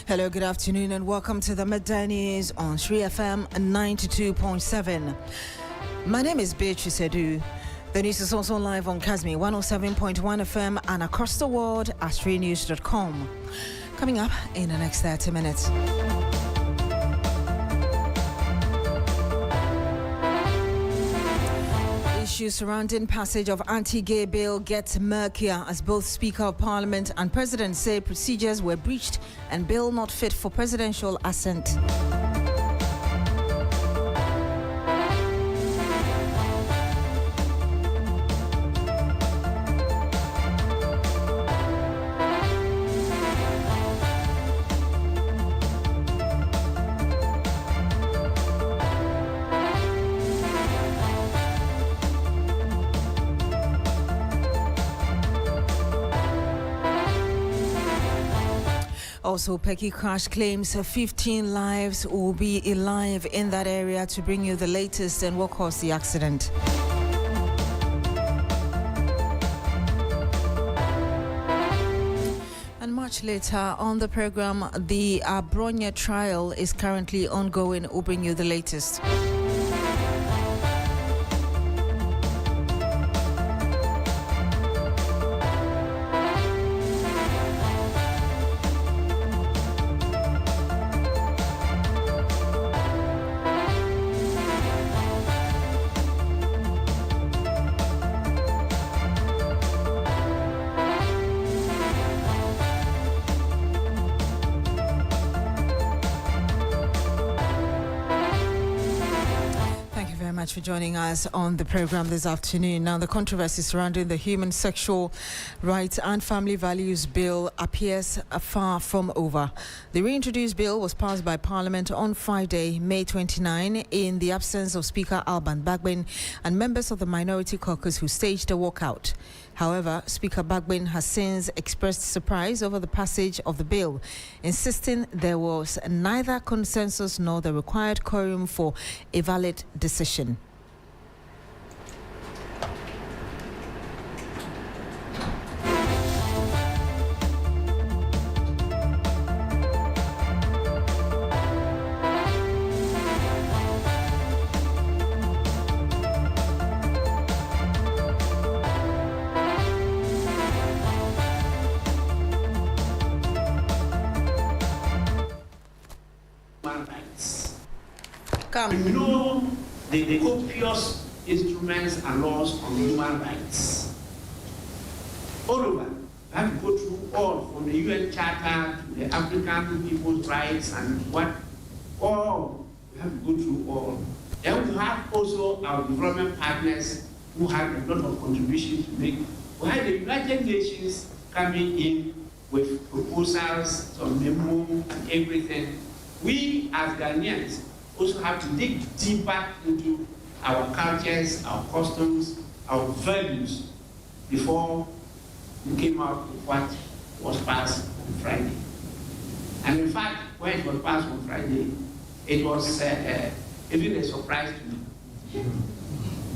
Hello, good afternoon, and welcome to the Midday News on 3FM 92.7. My name is Beatrice Adu. The news is also live on Kazmi 107.1 FM and across the world at 3news.com. Coming up in the next 30 minutes. Issues surrounding passage of anti-gay bill gets murkier as both Speaker of Parliament and President say procedures were breached and bill not fit for presidential assent. Also, Peki crash claims 15 lives will be alive in that area to bring you the latest and what caused the accident. And much later on the program, the Abronya trial is currently ongoing. We'll bring you the latest. For joining us on the program this afternoon. Now, the controversy surrounding the Human Sexual Rights and Family Values Bill appears far from over. The reintroduced bill was passed by Parliament on Friday, May 29, in the absence of Speaker Alban Bagbin and members of the Minority Caucus who staged a walkout. However, Speaker Bagbin has since expressed surprise over the passage of the bill, insisting there was neither consensus nor the required quorum for a valid decision. You know the copious instruments and laws on human rights. All over, we have to go through all, from the UN Charter to the African People's Rights and what, all, we have to go through all. Then we have also our development partners who have a lot of contributions to make, while the United Nations coming in with proposals, some memo and everything. We as Ghanaians also have to dig deeper into our cultures, our customs, our values before we came out with what was passed on Friday. And in fact, when it was passed on Friday, it was even a surprise to me.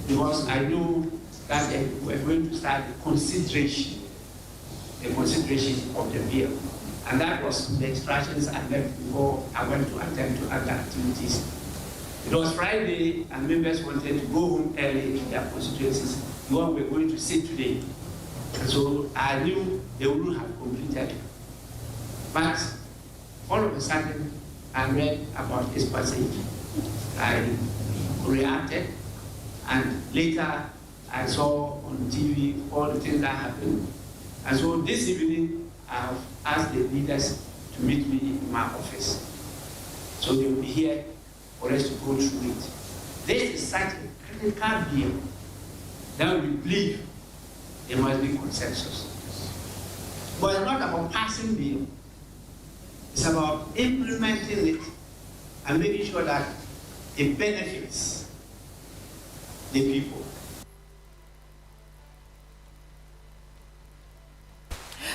Because I knew that we were going to start the consideration of the bill. And that was the instructions I left before I went to attend to other activities. It was Friday, and members wanted to go home early to their constituencies, the one we're going to see today. And so I knew they wouldn't have completed. But all of a sudden, I read about this passage. I reacted, and later I saw on TV all the things that happened. And so this evening, I've asked the leaders to meet me in my office. So they'll be here for us to go through it. This is such a critical bill that we believe there must be consensus. But it's not about passing bill. It's about implementing it and making sure that it benefits the people.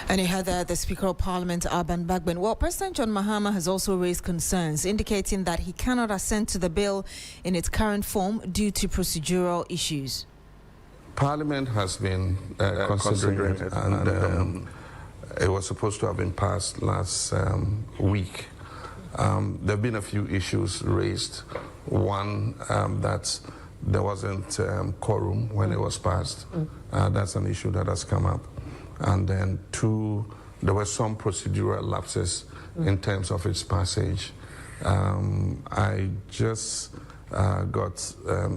And you heard the Speaker of Parliament, Alban Bagbin. Well, President John Mahama has also raised concerns, indicating that he cannot assent to the bill in its current form due to procedural issues. Parliament has been considering it, and It was supposed to have been passed last week. There have been a few issues raised. One, that there wasn't quorum when it was passed. That's an issue that has come up. And then two, there were some procedural lapses in terms of its passage. I just got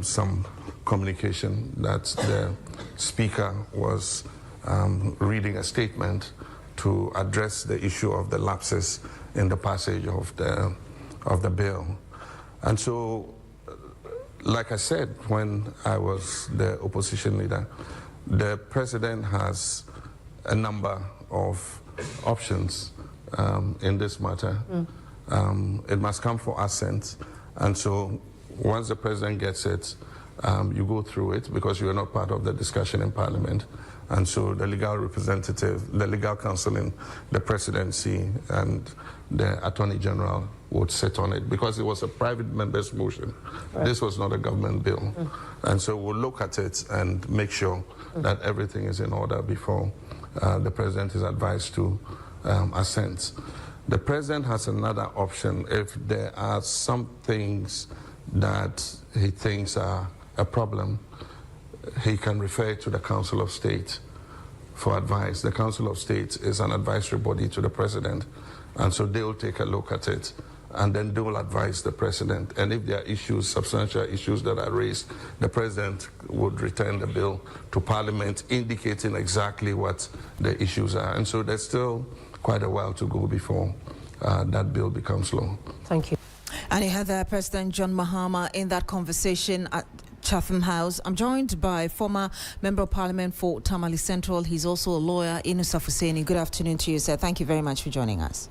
some communication that the Speaker was reading a statement to address the issue of the lapses in the passage of the bill. And so, like I said, when I was the opposition leader, the President has a number of options in this matter. It must come for assent, and so once the President gets it, you go through it because you are not part of the discussion in Parliament. And so the legal representative, the legal counsel in the Presidency and the Attorney General would sit on it because it was a private member's motion. Right. This was not a government bill. And so we'll look at it and make sure that everything is in order before the President is advised to assent. The President has another option if there are some things that he thinks are a problem. He can refer to the Council of State for advice. The Council of State is an advisory body to the President, and so they will take a look at it, and then they will advise the President. And if there are issues, substantial issues that are raised, the President would return the bill to Parliament, indicating exactly what the issues are. And so there's still quite a while to go before that bill becomes law. Thank you. And you had President John Mahama in that conversation at Chatham House. I'm joined by former Member of Parliament for Tamale Central. He's also a lawyer, Inusa Hussaini. Good afternoon to you, sir. Thank you very much for joining us.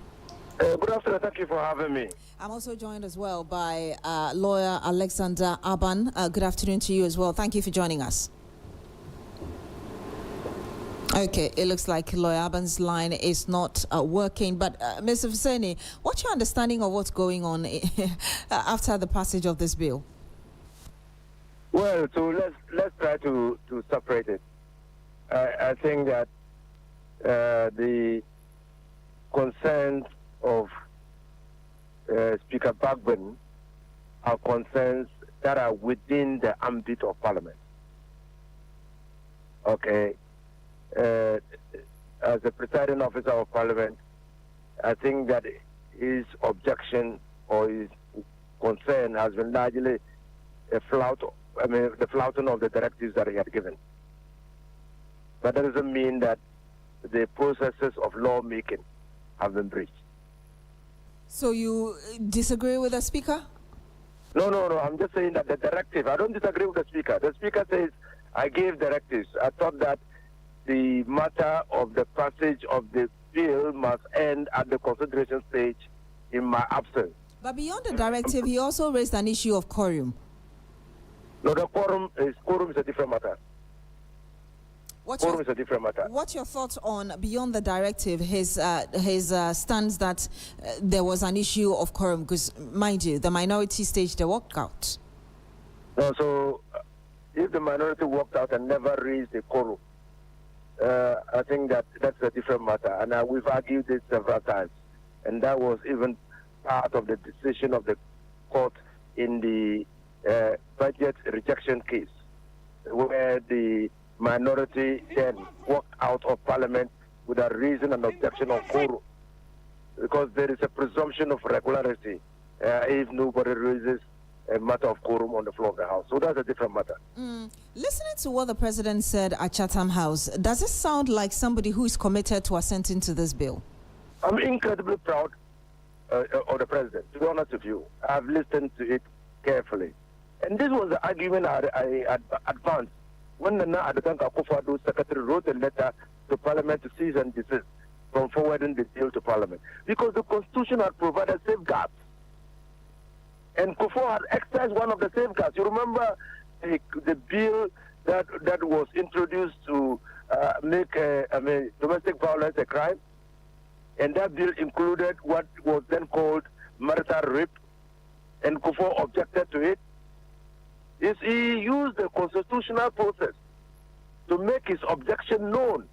Good afternoon. Thank you for having me. I'm also joined as well by lawyer Alexander Aban. Good afternoon to you as well. Thank you for joining us. Okay, it looks like Lawyer Aban's line is not working. But Mr. Hussaini, what's your understanding of what's going on after the passage of this bill? Well, so let's try to separate it. I think that the concerns of Speaker Bagban are concerns that are within the ambit of Parliament. Okay. As the presiding officer of Parliament, I think that his objection or his concern has been largely the flouting of the directives that he had given. But that doesn't mean that the processes of lawmaking have been breached. So you disagree with the Speaker? No. I'm just saying that the directive, I don't disagree with the Speaker. The Speaker says, I gave directives. I thought that the matter of the passage of the bill must end at the consideration stage in my absence. But beyond the directive, he also raised an issue of quorum. No, the quorum is a different matter. Quorum is a different matter. What's your thoughts on, beyond the directive, his stance that there was an issue of quorum? Because, mind you, the minority staged the walkout. No, so if the minority walked out and never raised a quorum, I think that's a different matter. And we've argued this several times. And that was even part of the decision of the court in the budget rejection case, where the minority then walked out of Parliament without reason and objection of quorum, because there is a presumption of regularity if nobody raises a matter of quorum on the floor of the House. So that's a different matter. Listening to what the President said at Chatham House, does it sound like somebody who is committed to assenting to this bill? I'm incredibly proud of the President, to be honest with you. I've listened to it carefully. And this was the argument I advanced when Nana Adedanka Akufo-Addo's secretary wrote a letter to Parliament to cease and desist from forwarding the bill to Parliament. Because the Constitution had provided safeguards. And Kufuor had exercised one of the safeguards. You remember the bill that was introduced to make domestic violence a crime? And that bill included what was then called marital rape, and Kufuor objected to it. He used the constitutional process to make his objection known.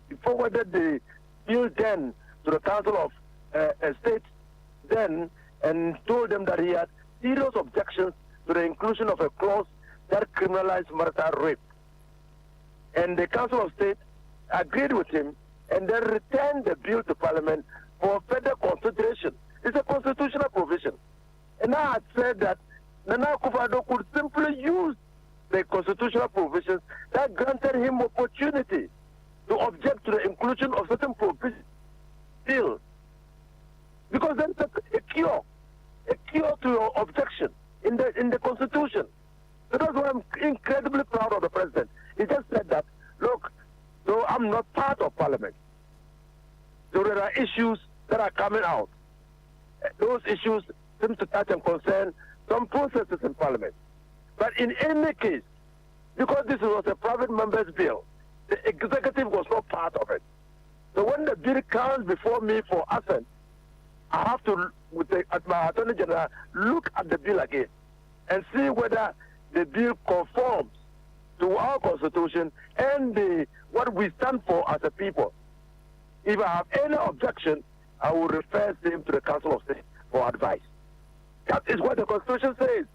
He forwarded the bill then to the Council of State then and told them that he had serious objections to the inclusion of a clause that criminalized marital rape. And the Council of State agreed with him and then returned the bill to Parliament for further consideration. It's a constitutional provision. And I had said that Nana Akufo-Addo could simply use the constitutional provisions that granted him opportunity to object to the inclusion of certain provisions bill. Because then a cure to your objection in the Constitution. So that's why I'm incredibly proud of the President. He just said that, look, so I'm not part of Parliament. So there are issues that are coming out. Those issues seem to touch and concern some processes in Parliament. But in any case, because this was a private member's bill, the executive was not part of it. So when the bill comes before me for assent, I have to, as my Attorney General, look at the bill again and see whether the bill conforms to our Constitution and what we stand for as a people. If I have any objection, I will refer him to the Council of State for advice. That is what the Constitution says.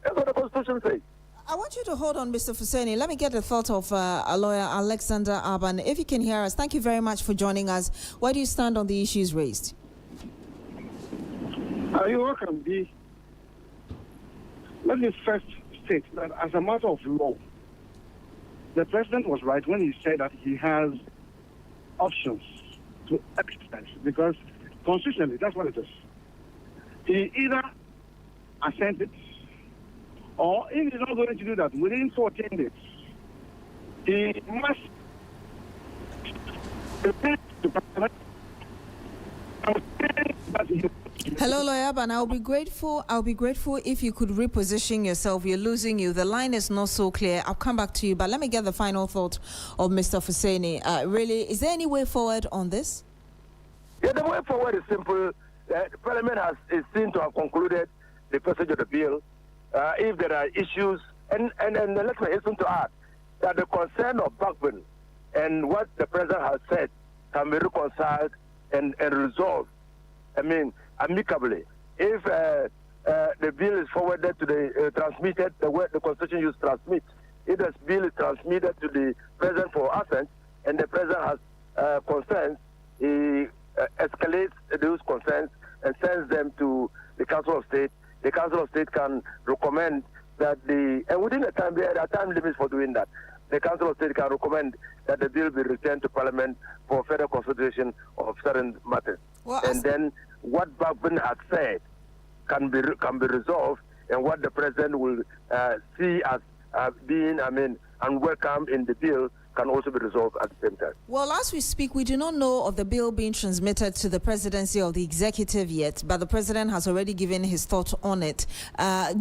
That's what the Constitution says. I want you to hold on, Mr. Fuseni. Let me get the thought of a lawyer, Alexander Aban. If you can hear us, thank you very much for joining us. Where do you stand on the issues raised? You're welcome, B. Let me first state that as a matter of law, the President was right when he said that he has options to exercise, because constitutionally, that's what it is. He either assents it, or if he's not going to do that within 14 days, he must report to Parliament. Hello, Lawyer Aban. I'll be grateful if you could reposition yourself. We're losing you. The line is not so clear. I'll come back to you, but let me get the final thought of Mr. Fuseni. Really, is there any way forward on this? Yeah, the way forward is simple. The Parliament is seen to have concluded the passage of the bill. If there are issues, and let me hasten to add that the concern of Backburn and what the President has said can be reconciled and resolved, amicably. If the bill is forwarded to the transmitted, the way the Constitution used transmit, if the bill is transmitted to the President for assent, and the President has concerns, he escalates those concerns and sends them to the Council of State. The Council of State can recommend that and within the time, there are time limits for doing that. The Council of State can recommend that the bill be returned to Parliament for further consideration of certain matters. Well, and then what Backburn had said can be resolved, and what the President will see as being, unwelcome in the bill can also be resolved at the same time. Well, as we speak, we do not know of the bill being transmitted to the presidency or the executive yet, but the President has already given his thought on it.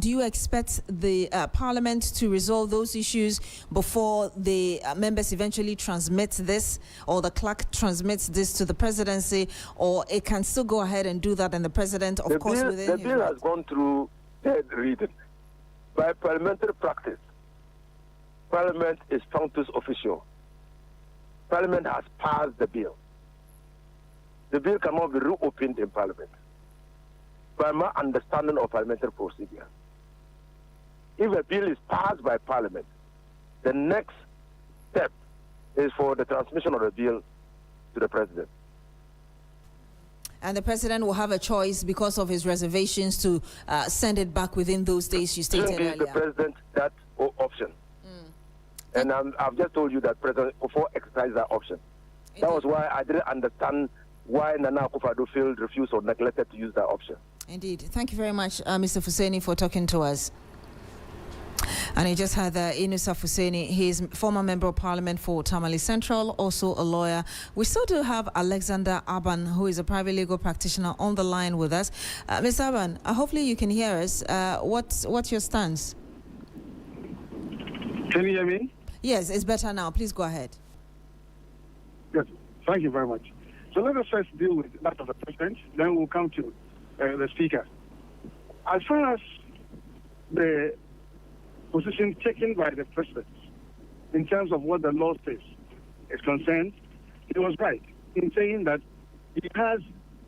Do you expect the Parliament to resolve those issues before the members eventually transmit this, or the clerk transmits this to the presidency, or it can still go ahead and do that, and the President, of course, within the bill has gone through third reading. By parliamentary practice, Parliament is functus officio. Parliament has passed the bill. The bill cannot be reopened in Parliament. By my understanding of parliamentary procedure, if a bill is passed by Parliament, the next step is for the transmission of the bill to the President. And the President will have a choice, because of his reservations, to send it back within those days you stated earlier. Give the President that option. And I've just told you that President Kufuor exercised that option. That was why I didn't understand why Nana Akufo-Addo refused or neglected to use that option. Indeed. Thank you very much, Mr. Fuseni, for talking to us. And I just had Inusa Fuseni. He is former member of Parliament for Tamale Central, also a lawyer. We still do have Alexander Aban, who is a private legal practitioner, on the line with us. Ms. Aban, hopefully you can hear us. What's your stance? Can you hear me? Yes, it's better now. Please go ahead. Good. Thank you very much. So let us first deal with that of the President, then we'll come to the Speaker. As far as the position taken by the President in terms of what the law says is concerned, he was right. in saying that he has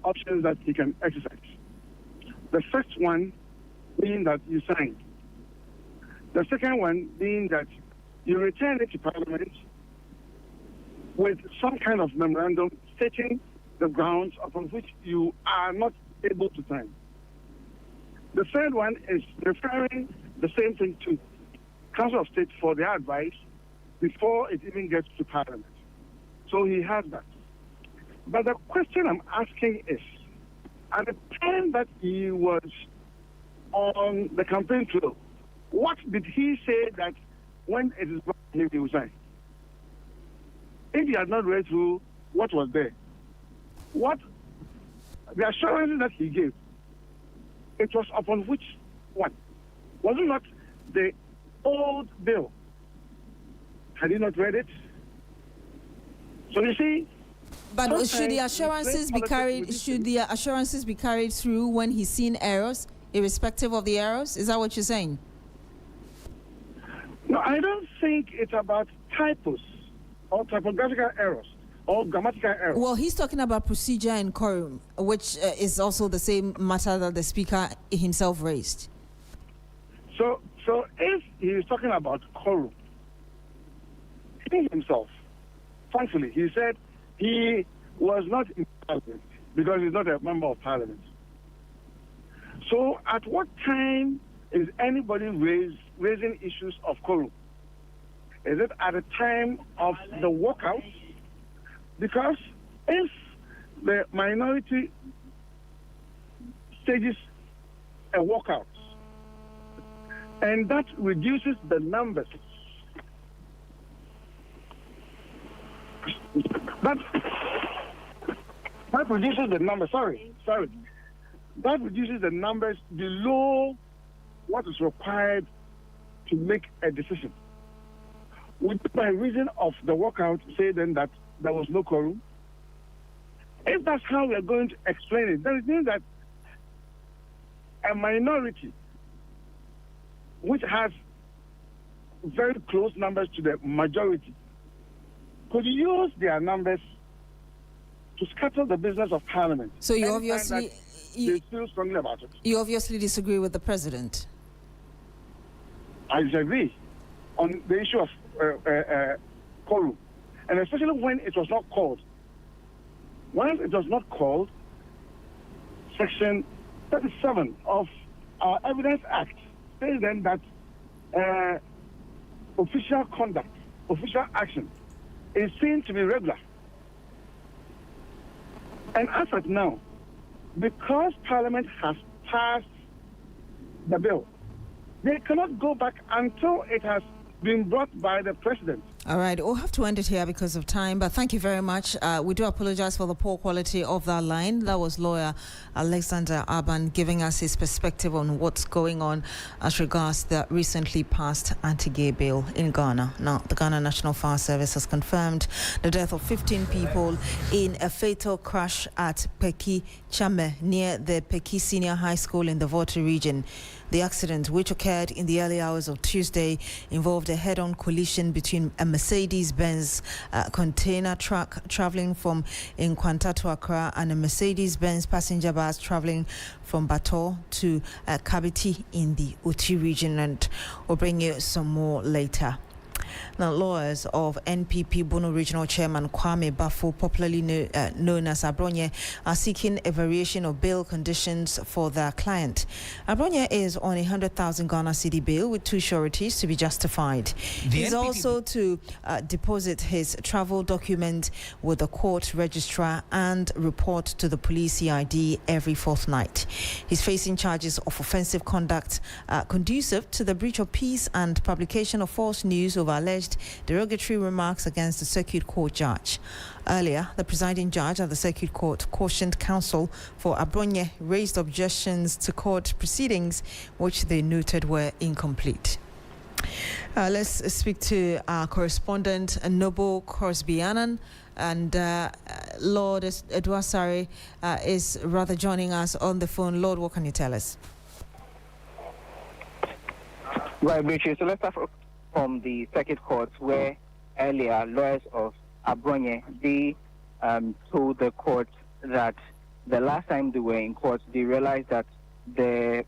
options that he can exercise. The first one being that you sign. The second one being that you return it to Parliament with some kind of memorandum stating the grounds upon which you are not able to sign. The third one is referring the same thing to Council of State for their advice before it even gets to Parliament. So he has that. But the question I'm asking is, at the time that he was on the campaign trail, what did he say that when it is brought to him, he will sign? If he had not read through what was there, what the assurances that he gave, it was upon which one? Was it not the old bill? Had he not read it? So you see. But should the assurances be carried? Should the assurances be carried through when he's seen errors, irrespective of the errors? Is that what you're saying? No, I don't think it's about typos or typographical errors or grammatical errors. Well, he's talking about procedure and quorum, which is also the same matter that the Speaker himself raised. So if he is talking about quorum, he himself, thankfully, he said he was not in Parliament because he's not a member of Parliament. So at what time is anybody raising issues of quorum? Is it at the time of the walkout? Because if the minority stages a walkout and that reduces the numbers, that reduces the numbers, that reduces the numbers below what is required to make a decision. Would, by reason of the walkout, say then that there was no quorum? If that's how we are going to explain it, then it means that a minority which has very close numbers to the majority could use their numbers to scatter the business of Parliament. So you obviously they feel strongly about it. You obviously disagree with the president. I disagree on the issue of quorum, and especially when it was not called. When it was not called, Section 37 of our Evidence Act says then that official conduct, official action is seen to be regular. And as of now, because Parliament has passed the bill, they cannot go back until it has been brought by the president. All right, we'll have to end it here because of time, but thank you very much. We do apologize for the poor quality of that line. That was lawyer Alexander Aban giving us his perspective on what's going on as regards the recently passed anti-gay bill in Ghana. Now, the Ghana National Fire Service has confirmed the death of 15 people in a fatal crash at Peki Chame near the Peki Senior High School in the Voti region. The accident, which occurred in the early hours of Tuesday, involved a head-on collision between a Mercedes-Benz container truck traveling from Nkwanta to Accra and a Mercedes-Benz passenger bus traveling from Bato to Kabiti in the Uti region, and we'll bring you some more later. Now, lawyers of NPP Bono Regional Chairman Kwame Bafo, popularly known as Abronye, are seeking a variation of bail conditions for their client. Abronye is on a 100,000 Ghana cedi bail with two sureties to be justified. He's also to deposit his travel document with the court registrar and report to the police CID every fortnight. He's facing charges of offensive conduct conducive to the breach of peace and publication of false news over alleged derogatory remarks against the circuit court judge. Earlier, the presiding judge at the circuit court cautioned counsel for Abronye raised objections to court proceedings, which they noted were incomplete. Let's speak to our correspondent, Noble Crosby-Annan, and Lord Eduasare is rather joining us on the phone. Lord, what can you tell us? Right, Beatrice. So let's start from the circuit court, where earlier lawyers of Abronye, they told the court that the last time they were in court, they realized that the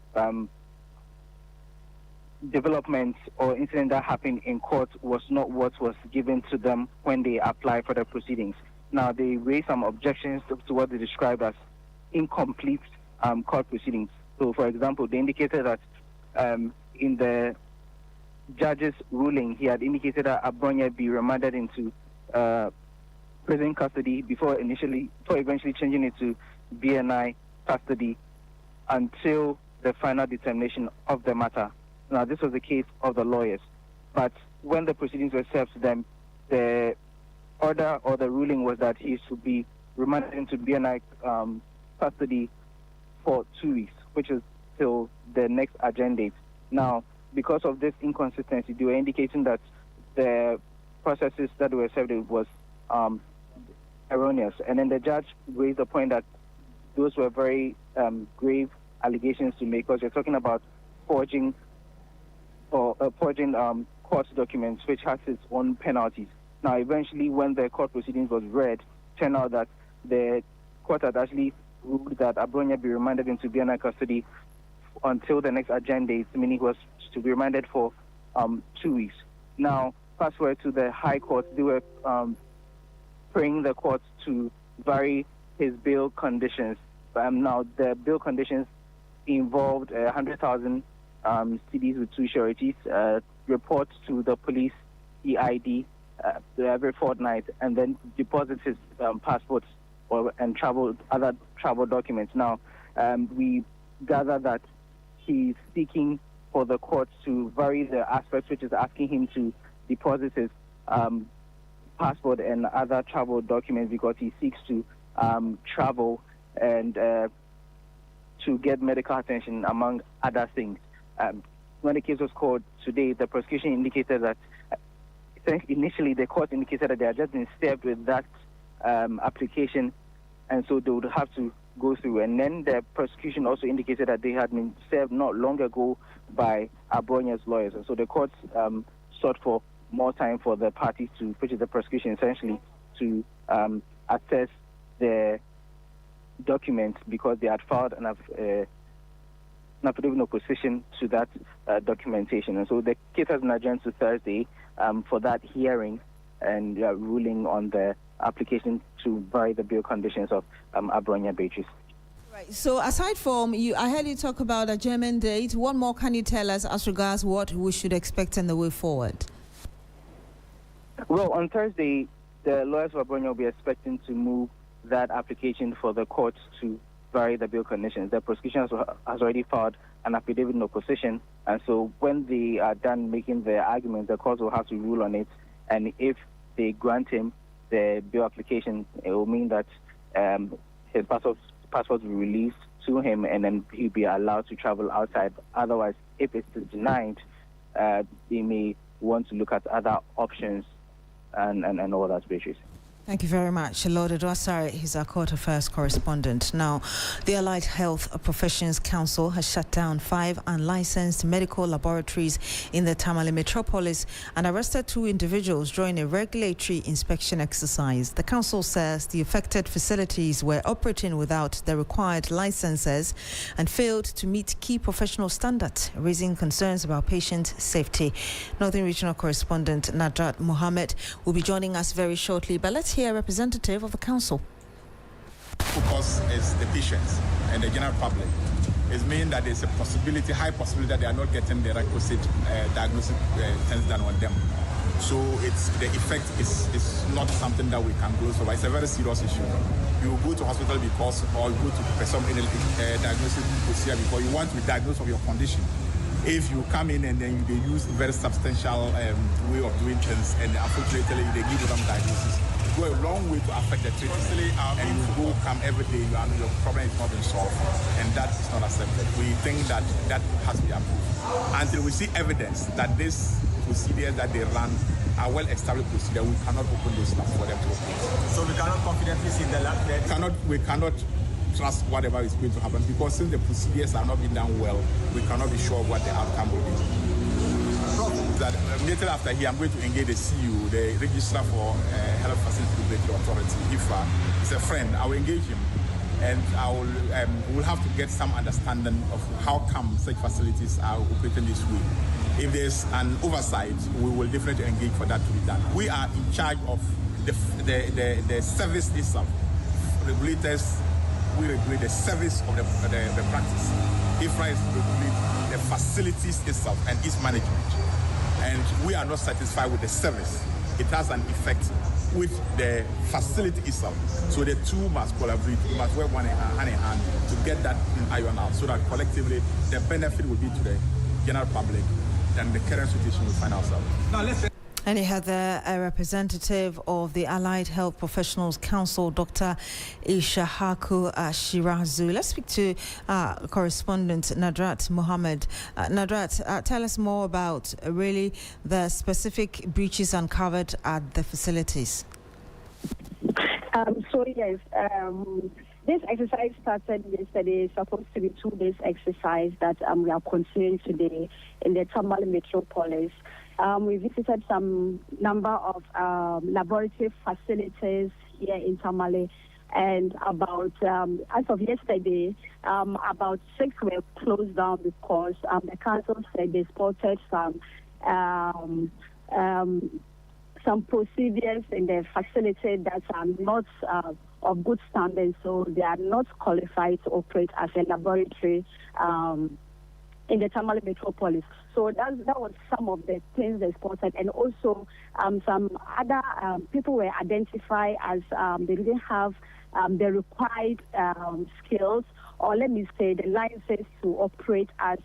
development or incident that happened in court was not what was given to them when they applied for the proceedings. Now, they raised some objections to what they described as incomplete court proceedings. So, for example, they indicated that in the judge's ruling, he had indicated that Abronya be remanded into prison custody before eventually changing it to BNI custody until the final determination of the matter. Now, this was the case of the lawyers. But when the proceedings were served to them, the order or the ruling was that he should be remanded into BNI custody for 2 weeks, which is till the next agenda date. Now, because of this inconsistency, they were indicating that the processes that were served was erroneous. And then the judge raised the point that those were very grave allegations to make, because you're talking about forging court documents, which has its own penalties. Now, eventually, when the court proceedings was read, it turned out that the court had actually ruled that Abronya be remanded into BNI custody until the next agenda date, meaning he was to be remanded for 2 weeks. Now, fast forward to the High Court, they were praying the court to vary his bail conditions. Now, the bail conditions involved 100,000 CDs with 2 sureties, reports to the police EID every fortnight, and then deposit his passports and other travel documents. Now, we gather that he's seeking for the courts to vary the aspects, which is asking him to deposit his passport and other travel documents, because he seeks to travel and to get medical attention, among other things. When the case was called today, the prosecution indicated that initially the court indicated that they had just been served with that application, and so they would have to go through. And then the prosecution also indicated that they had been served not long ago by Abronya's lawyers. And so the court sought for more time for the parties to, which is the prosecution essentially, to assess the documents, because they had filed an affidavit of opposition to that documentation. And so the case has been adjourned to Thursday for that hearing and ruling on the application to vary the bail conditions of Abronya Beatrice. Right. So aside from you, I heard you talk about a German date. What more can you tell us as regards what we should expect in the way forward? Well, on Thursday, the lawyers of Abronya will be expecting to move that application for the courts to vary the bail conditions. The prosecution has already filed an affidavit in opposition, and so when they are done making their argument, the courts will have to rule on it. And if they grant him the bail application, it will mean that his passport will be released to him, and then he'll be allowed to travel outside. Otherwise, if it's denied, they may want to look at other options and all that, Beatrice. Thank you very much. Lord Edwasare, he's our court affairs correspondent. Now, the Allied Health Professions Council has shut down 5 unlicensed medical laboratories in the Tamale metropolis and arrested 2 individuals during a regulatory inspection exercise. The council says the affected facilities were operating without the required licenses and failed to meet key professional standards, raising concerns about patient safety. Northern Regional Correspondent Nadrat Mohammed will be joining us very shortly, but let's hear a representative of the council. Focus is the patients and the general public. It means that there's a possibility, high possibility, that they are not getting the requisite diagnostic tests done on them. So the effect is not something that we can gloss over. It's a very serious issue. You go to hospital or you go to perform any diagnostic procedure because you want to be diagnosed of your condition. If you come in and then they use a very substantial way of doing things, and unfortunately they give you some diagnosis, go a long way to affect the treatment. And you go come every day, your problem is not being solved, and that is not accepted. We think that has to be approved until we see evidence that these procedures that they run are well-established procedures. We cannot open those labs for them to open. So we cannot confidently see the lab there. We cannot trust whatever is going to happen, because since the procedures are not being done well, we cannot be sure what the outcome will be. That Immediately after here, I'm going to engage the CU, the Registrar for Health Facility Regulatory Authority, IFRA. He's a friend. I will engage him, and we'll have to get some understanding of how come such facilities are operating this way. If there's an oversight, we will definitely engage for that to be done. We are in charge of the service itself. Regulators, we regulate the service of the practice. IFRA is to regulate the facilities itself and its management. And we are not satisfied with the service. It has an effect with the facility itself. So the two must collaborate, we must work hand in hand to get that iron out so that collectively the benefit will be to the general public than the current situation we find ourselves. Now let's And you had a representative of the Allied Health Professionals Council, Dr. Ishahaku Shirazu. Let's speak to correspondent Nadrat Mohammed. Nadrat, tell us more about really the specific breaches uncovered at the facilities. This exercise started yesterday. It's supposed to be 2 days exercise that we are continuing today in the Tamale metropolis. We visited some number of laboratory facilities here in Tamale, and about, as of yesterday, about 6 were closed down because the council said they spotted some procedures in the facility that are not of good standing, so they are not qualified to operate as a laboratory in the Tamale metropolis. So that was some of the things they spotted, and also some other people were identified as they didn't have the required skills, or let me say the licenses to operate as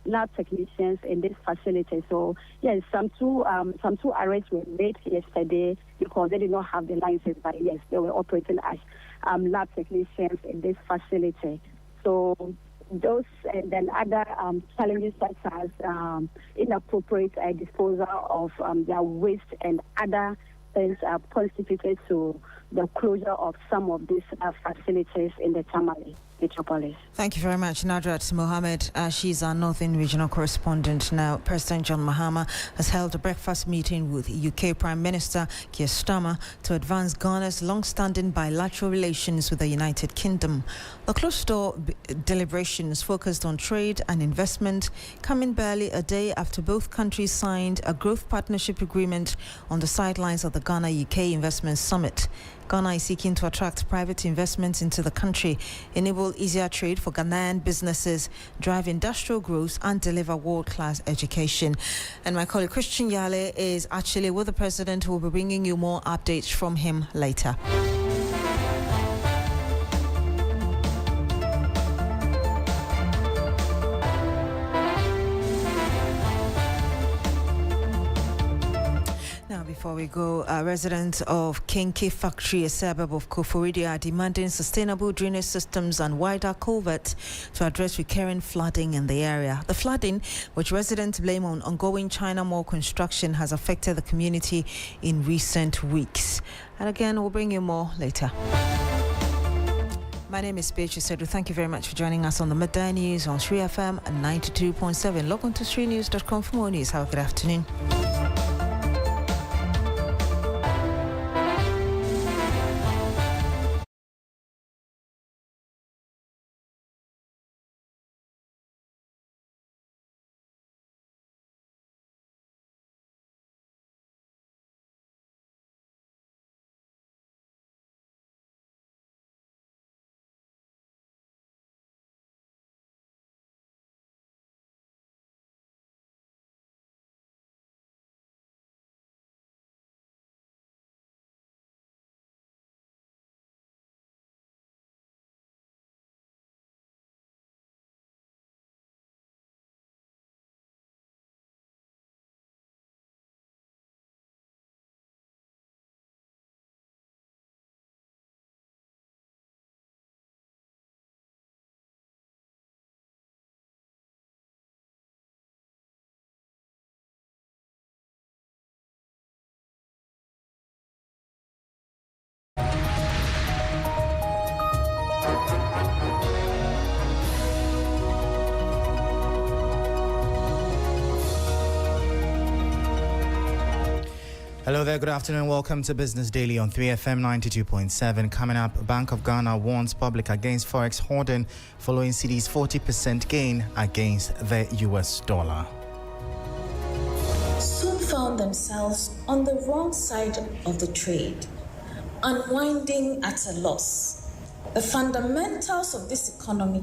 lab technicians in this facility. So yes, some two arrests were made yesterday because they did not have the license, but yes, they were operating as lab technicians in this facility. So those and then other challenges such as inappropriate disposal of their waste and other things contributed to the closure of some of these facilities in the Tamale metropolis. Thank you very much, Nadrat Mohammed. She's our Northern Regional Correspondent now. President John Mahama has held a breakfast meeting with UK Prime Minister Keir Starmer to advance Ghana's long-standing bilateral relations with the United Kingdom. The closed-door deliberations focused on trade and investment, coming barely a day after both countries signed a growth partnership agreement on the sidelines of the Ghana-UK Investment Summit. Ghana is seeking to attract private investments into the country, enable easier trade for Ghanaian businesses, drive industrial growth and deliver world-class education. And my colleague Christian Yale is actually with the president, who will be bringing you more updates from him later. Before we go, residents of Kinky Factory, a suburb of Koforidua, are demanding sustainable drainage systems and wider culverts to address recurring flooding in the area. The flooding, which residents blame on ongoing China Mall construction, has affected the community in recent weeks. And again, we'll bring you more later. My name is Beatrice Adu. Thank you very much for joining us on the Midday News on 3FM 92.7. Log on to 3news.com for more news. Have a good afternoon. Hello there, good afternoon. Welcome to Business Daily on 3FM 92.7. Coming up, Bank of Ghana warns public against forex hoarding following cedi's 40% gain against the US dollar. Soon found themselves on the wrong side of the trade, unwinding at a loss. The fundamentals of this economy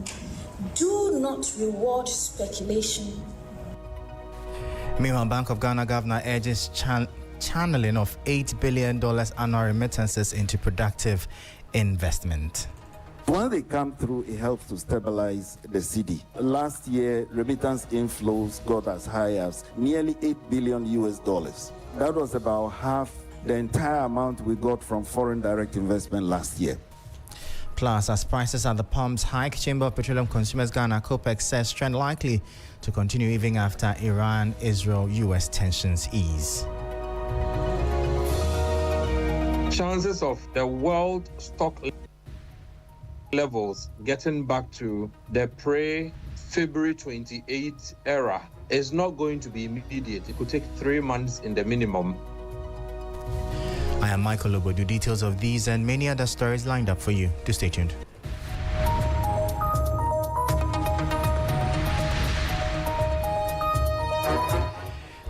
do not reward speculation. Meanwhile, Bank of Ghana Governor urges channeling of $8 billion annual remittances into productive investment. When they come through, it helps to stabilize the cedi. Last year, remittance inflows got as high as nearly $8 billion US. That was about half the entire amount we got from foreign direct investment last year. Plus, as prices at the pumps hike, Chamber of Petroleum Consumers Ghana COPEC says trend likely to continue even after Iran-Israel-US tensions ease. Chances of the world stock levels getting back to the pre-February 28 era is not going to be immediate. It could take 3 months in the minimum. I am Michael Lobodu. Details of these and many other stories lined up for you. Do stay tuned.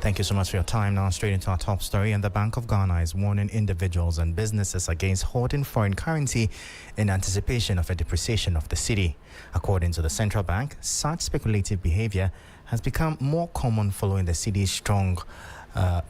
Thank you so much for your time. Now straight into our top story. And the Bank of Ghana is warning individuals and businesses against hoarding foreign currency in anticipation of a depreciation of the cedi. According to the central bank, such speculative behavior has become more common following the cedi's strong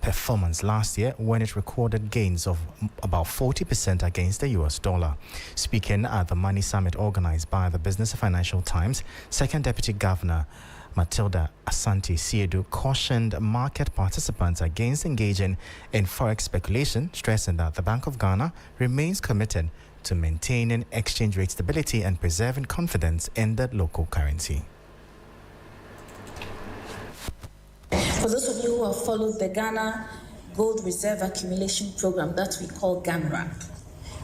performance last year when it recorded gains of about 40% against the US dollar. Speaking at the Money Summit organized by the Business and Financial Times, Second Deputy Governor Matilda Adu cautioned market participants against engaging in forex speculation, stressing that the Bank of Ghana remains committed to maintaining exchange rate stability and preserving confidence in the local currency. For those of you who have followed the Ghana Gold Reserve Accumulation Program that we call GANRAP,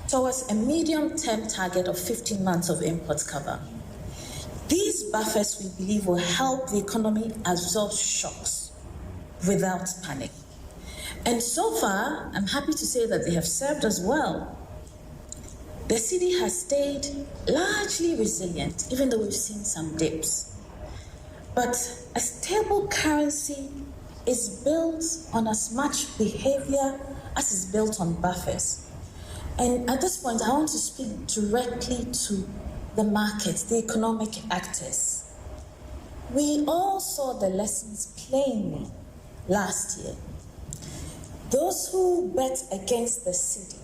towards a medium-term target of 15 months of import cover. These buffers, we believe, will help the economy absorb shocks without panic. And so far, I'm happy to say that they have served us well. The cedi has stayed largely resilient, even though we've seen some dips. But a stable currency is built on as much behavior as is built on buffers. And at this point, I want to speak directly to the markets, the economic actors. We all saw the lessons plainly last year. Those who bet against the cedi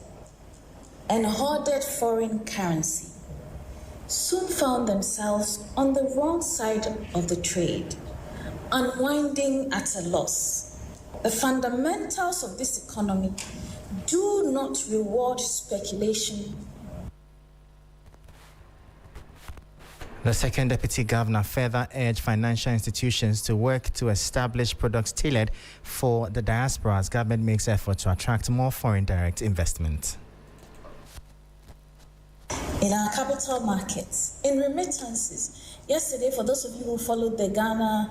and hoarded foreign currency soon found themselves on the wrong side of the trade, unwinding at a loss. The fundamentals of this economy do not reward speculation. The Second Deputy Governor further urged financial institutions to work to establish products tailored for the diaspora as government makes effort to attract more foreign direct investment. In our capital markets, in remittances. Yesterday, for those of you who followed the Ghana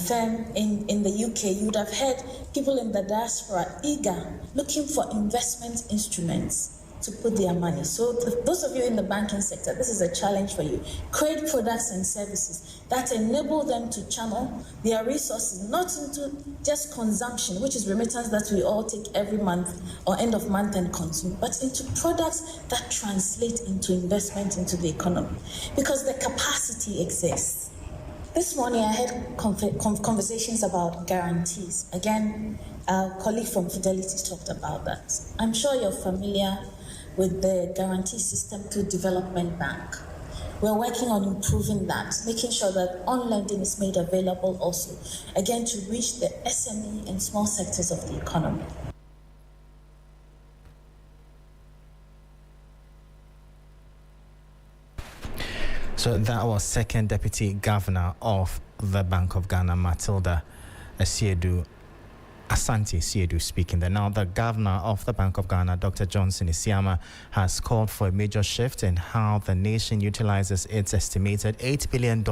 firm in the UK, you would have heard people in the diaspora eager, looking for investment instruments to put their money. So those of you in the banking sector, this is a challenge for you. Create products and services that enable them to channel their resources not into just consumption, which is remittance that we all take every month or end of month and consume, but into products that translate into investment into the economy, because the capacity exists. This morning I had conversations about guarantees. Again, our colleague from Fidelity talked about that. I'm sure you're familiar with the guarantee system through Development Bank. We're working on improving that, making sure that on-lending is made available also, again, to reach the SME and small sectors of the economy. So that was Second Deputy Governor of the Bank of Ghana, Matilda Adu, Beatrice Adu speaking there. Now, the governor of the Bank of Ghana, Dr. Johnson Isiama, has called for a major shift in how the nation utilizes its estimated $8 billion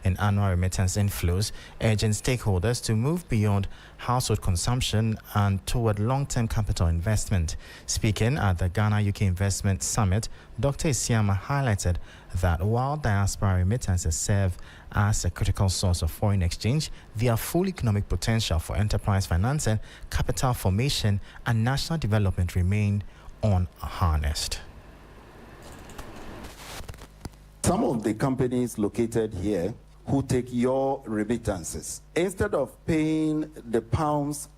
in annual remittance inflows, urging stakeholders to move beyond household consumption and toward long-term capital investment. Speaking at the Ghana-UK Investment Summit, Dr. Isiama highlighted that while diaspora remittances serve as a critical source of foreign exchange, their full economic potential for enterprise financing, capital formation, and national development remain unharnessed. Some of the companies located here who take your remittances, instead of paying the pounds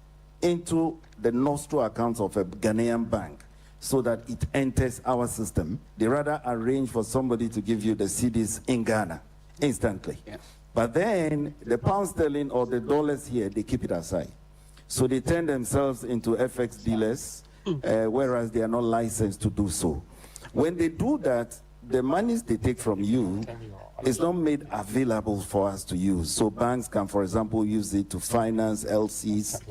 into the nostro accounts of a Ghanaian bank so that it enters our system, they rather arrange for somebody to give you the cedis in Ghana instantly. Yeah. But then the pound sterling or the dollars here, they keep it aside. So they turn themselves into FX dealers, whereas they are not licensed to do so. When they do that, the monies they take from you is not made available for us to use. So banks can, for example, use it to finance LCs,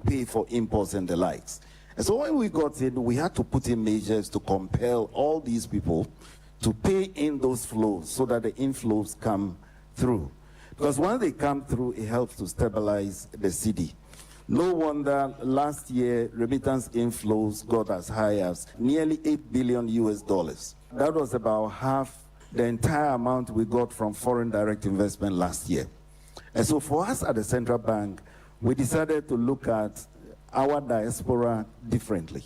pay for imports and the likes. And so when we got in, we had to put in measures to compel all these people to pay in those flows so that the inflows come through. Because when they come through, it helps to stabilize the cedi. No wonder last year remittance inflows got as high as nearly $8 billion. That was about half the entire amount we got from foreign direct investment last year. And so for us at the central bank, we decided to look at our diaspora differently.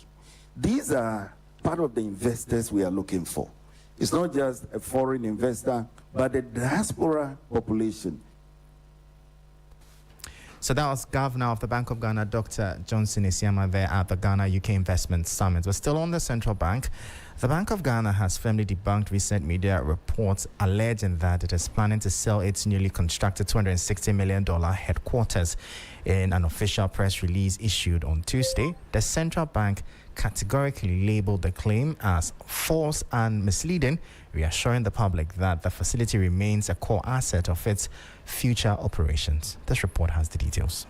These are part of the investors we are looking for. It's not just a foreign investor, but the diaspora population. So that was Governor of the Bank of Ghana, Dr. Johnson Isiama, there at the Ghana-UK Investment Summit. We're still on the central bank. The Bank of Ghana has firmly debunked recent media reports alleging that it is planning to sell its newly constructed $260 million headquarters. In an official press release issued on Tuesday, the central bank categorically labeled the claim as false and misleading, reassuring the public that the facility remains a core asset of its future operations. This report has the details.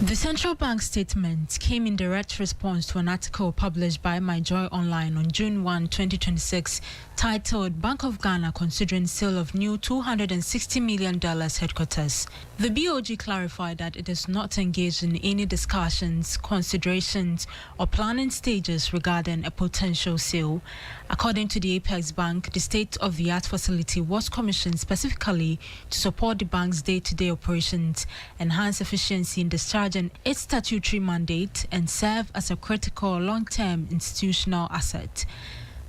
The central bank statement came in direct response to an article published by My Joy Online on June 1, 2026, titled Bank of Ghana Considering Sale of New $260 Million Headquarters. The BOG clarified that it is not engaged in any discussions, considerations, or planning stages regarding a potential sale. According to the Apex Bank, the state-of-the-art facility was commissioned specifically to support the bank's day-to-day operations, enhance efficiency in discharging its statutory mandate, and serve as a critical long-term institutional asset.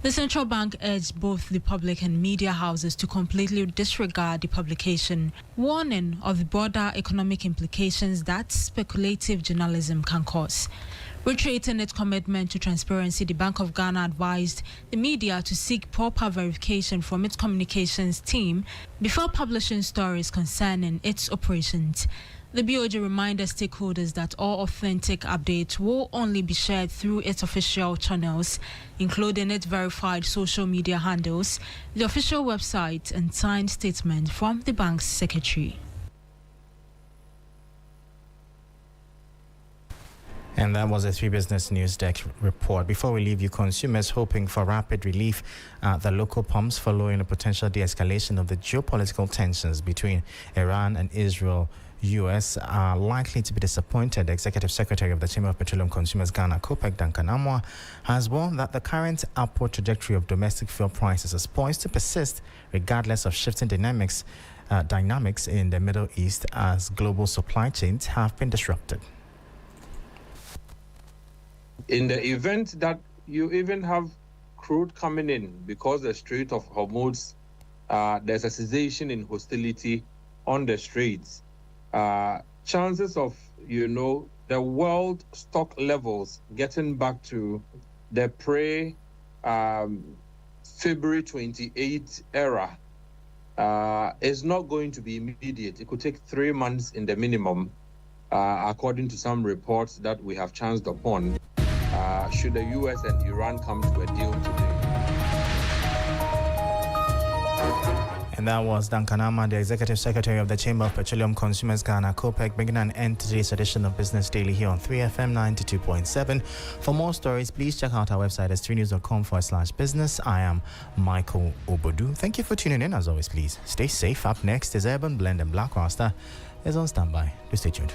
The central bank urged both the public and media houses to completely disregard the publication, warning of the broader economic implications that speculative journalism can cause. Reiterating its commitment to transparency, the Bank of Ghana advised the media to seek proper verification from its communications team before publishing stories concerning its operations. The BOG reminded stakeholders that all authentic updates will only be shared through its official channels, including its verified social media handles, the official website, and signed statement from the bank's secretary. And that was a 3 Business News Desk report. Before we leave you, consumers hoping for rapid relief at the local pumps following a potential de-escalation of the geopolitical tensions between Iran and Israel, U.S. are likely to be disappointed. The Executive Secretary of the Chamber of Petroleum Consumers Ghana, COPEC, Duncan Amwa, has warned that the current upward trajectory of domestic fuel prices is poised to persist regardless of shifting dynamics in the Middle East as global supply chains have been disrupted. In the event that you even have crude coming in because the Strait of Hormuz, there's a cessation in hostility on the straits, chances of, the world stock levels getting back to the pre-February 28 era is not going to be immediate. It could take 3 months in the minimum, according to some reports that we have chanced upon, should the U.S. and Iran come to a deal today. And that was Duncan Ahmad, the Executive Secretary of the Chamber of Petroleum Consumers Ghana, COPEC, bringing an end to today's edition of Business Daily here on 3FM 92.7. For more stories, please check out our website at 3news.com/business. I am Michael Obodu. Thank you for tuning in. As always, please stay safe. Up next is Urban Blend, and Black Rasta is on standby. Do stay tuned.